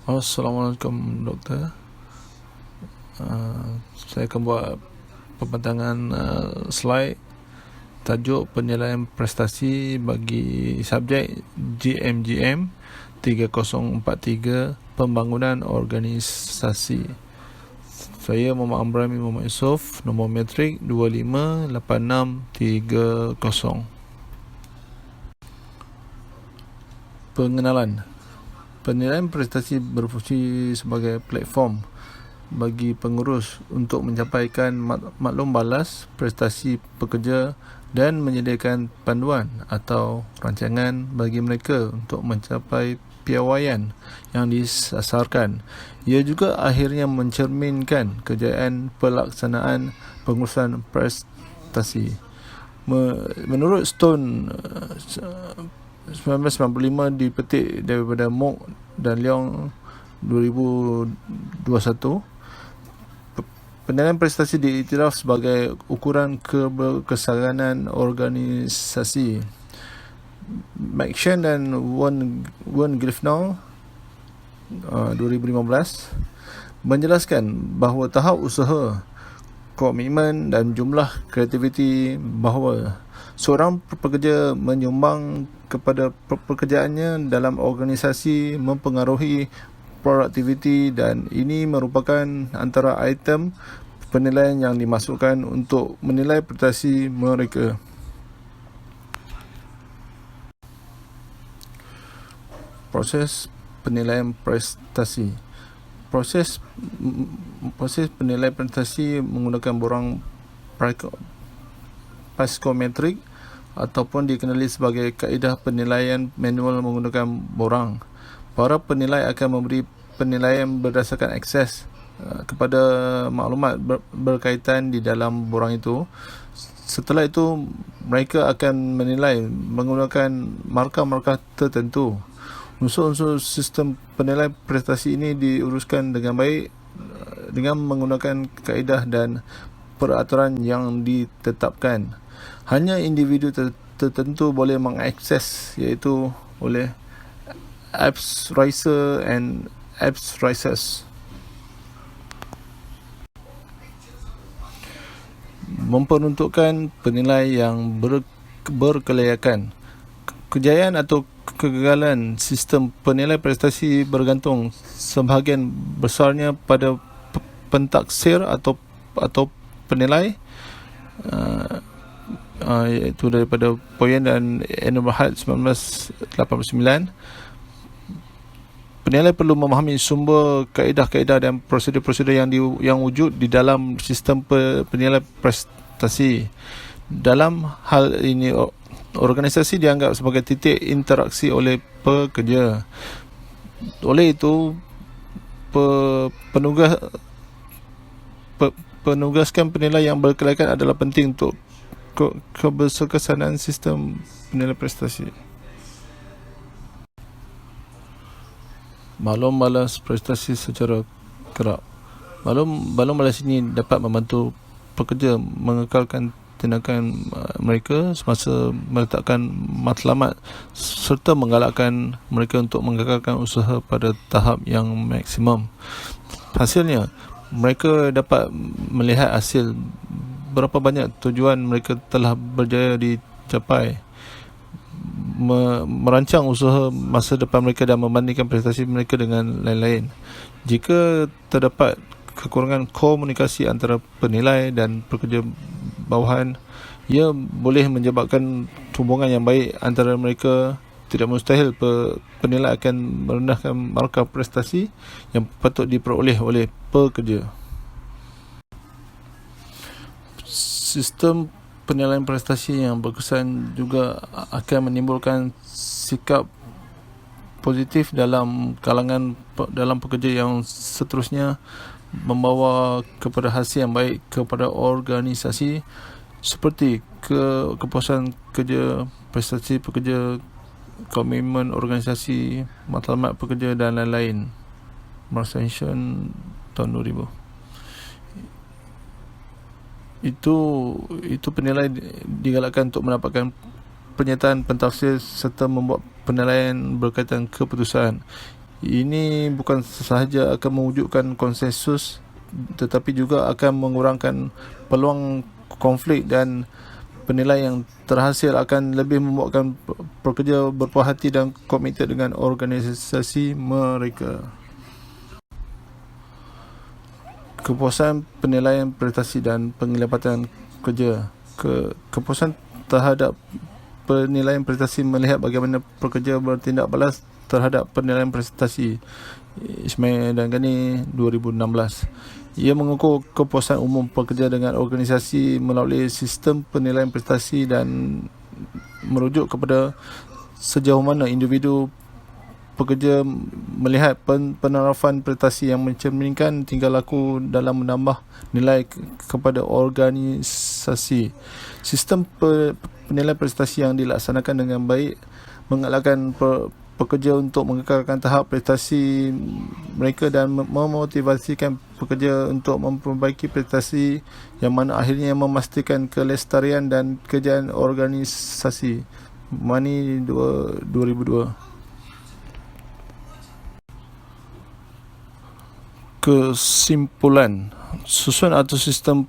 Assalamualaikum doktor. Saya akan buat pembentangan slide tajuk penilaian prestasi bagi subjek GMGM 3043 pembangunan organisasi. Saya Muhammad Amrami Muhammad Yusof, nombor metrik 258630. Pengenalan. Penilaian prestasi berfungsi sebagai platform bagi pengurus untuk mencapaikan maklum balas prestasi pekerja dan menyediakan panduan atau rancangan bagi mereka untuk mencapai piawaian yang disasarkan. Ia juga akhirnya mencerminkan kejayaan pelaksanaan pengurusan prestasi. Menurut Stone 1995 dipetik daripada Mock dan Leong 2021, penilaian prestasi diiktiraf sebagai ukuran keberkesanan organisasi. McShane dan Wern Grifnall 2015 menjelaskan bahawa tahap usaha, komitmen dan jumlah kreativiti bahawa seorang pekerja menyumbang kepada pekerjaannya dalam organisasi mempengaruhi produktiviti, dan ini merupakan antara item penilaian yang dimasukkan untuk menilai prestasi mereka. Proses penilaian prestasi. Proses penilaian prestasi menggunakan borang psikometrik ataupun dikenali sebagai kaedah penilaian manual menggunakan borang. Para penilai akan memberi penilaian berdasarkan akses kepada maklumat berkaitan di dalam borang itu. Setelah itu, mereka akan menilai menggunakan markah-markah tertentu. Unsur-unsur sistem penilaian prestasi ini diuruskan dengan baik dengan menggunakan kaedah dan peraturan yang ditetapkan. Hanya individu tertentu boleh mengakses, iaitu oleh apps racer and apps racers. Memperuntukkan penilai yang berkelayakan. Kejayaan atau kegagalan sistem penilai prestasi bergantung sebahagian besarnya pada pentaksir atau penilai, iaitu daripada Poyen dan Enumerhat 1989. Penilai perlu memahami sumber kaedah-kaedah dan prosedur-prosedur yang wujud di dalam sistem penilai prestasi. Dalam hal ini, organisasi dianggap sebagai titik interaksi oleh pekerja. Oleh itu, penugaskan penilai yang berkelayakan adalah penting untuk keberkesanan sistem penilai prestasi. Maklum balas prestasi secara kerap. Maklum balas ini dapat membantu pekerja mengekalkan tindakan mereka semasa meletakkan matlamat serta menggalakkan mereka untuk mengekalkan usaha pada tahap yang maksimum. Hasilnya, mereka dapat melihat hasil berapa banyak tujuan mereka telah berjaya dicapai, merancang usaha masa depan mereka dan membandingkan prestasi mereka dengan lain-lain. Jika terdapat kekurangan komunikasi antara penilai dan pekerja bawahan, ia boleh menyebabkan hubungan yang baik antara mereka. Tidak mustahil penilai akan merendahkan markah prestasi yang patut diperoleh oleh pekerja. Sistem penilaian prestasi yang berkesan juga akan menimbulkan sikap positif dalam kalangan dalam pekerja yang seterusnya membawa kepada hasil yang baik kepada organisasi, seperti kepuasan kerja, prestasi pekerja, komitmen organisasi, matlamat pekerja dan lain-lain. Marshall tahun 2000. Itu penilai digalakkan untuk mendapatkan pernyataan pentafsir serta membuat penilaian berkaitan keputusan. Ini bukan sahaja akan mewujudkan konsensus, tetapi juga akan mengurangkan peluang konflik, dan penilaian yang terhasil akan lebih membuatkan pekerja berpuas hati dan komited dengan organisasi mereka. Kepuasan penilaian prestasi dan penglibatan kerja. Kepuasan terhadap penilaian prestasi melihat bagaimana pekerja bertindak balas terhadap penilaian prestasi. Ismail dan Ghani 2016. Ia mengukur kepuasan umum pekerja dengan organisasi melalui sistem penilaian prestasi dan merujuk kepada sejauh mana individu pekerja melihat penerapan prestasi yang mencerminkan tingkah laku dalam menambah nilai kepada organisasi. Sistem penilaian prestasi yang dilaksanakan dengan baik mengalahkan pekerja untuk mengekalkan tahap prestasi mereka dan memotivasikan pekerja untuk memperbaiki prestasi, yang mana akhirnya memastikan kelestarian dan kejayaan organisasi. Money 2002. Kesimpulan, susunan atau sistem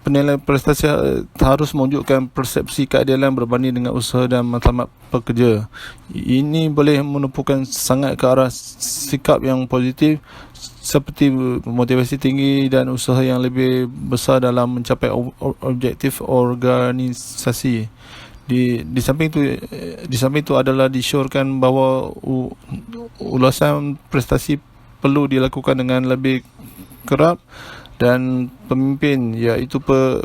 penilaian prestasi harus menunjukkan persepsi keadilan berbanding dengan usaha dan matlamat pekerja. Ini boleh menumpukan sangat ke arah sikap yang positif seperti motivasi tinggi dan usaha yang lebih besar dalam mencapai objektif organisasi. Di samping itu adalah disyorkan bahawa ulasan prestasi perlu dilakukan dengan lebih kerap, dan pemimpin, iaitu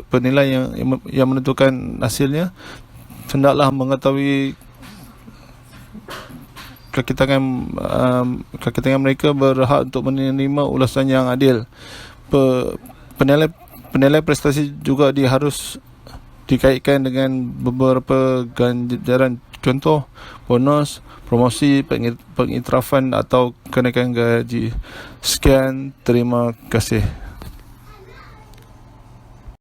penilai yang menentukan hasilnya, hendaklah mengetahui kaki tangan mereka berhak untuk menerima ulasan yang adil. Penilai prestasi juga harus dikaitkan dengan beberapa ganjaran, contoh bonus, promosi, pengiktirafan atau kenaikan gaji. Sekian, terima kasih.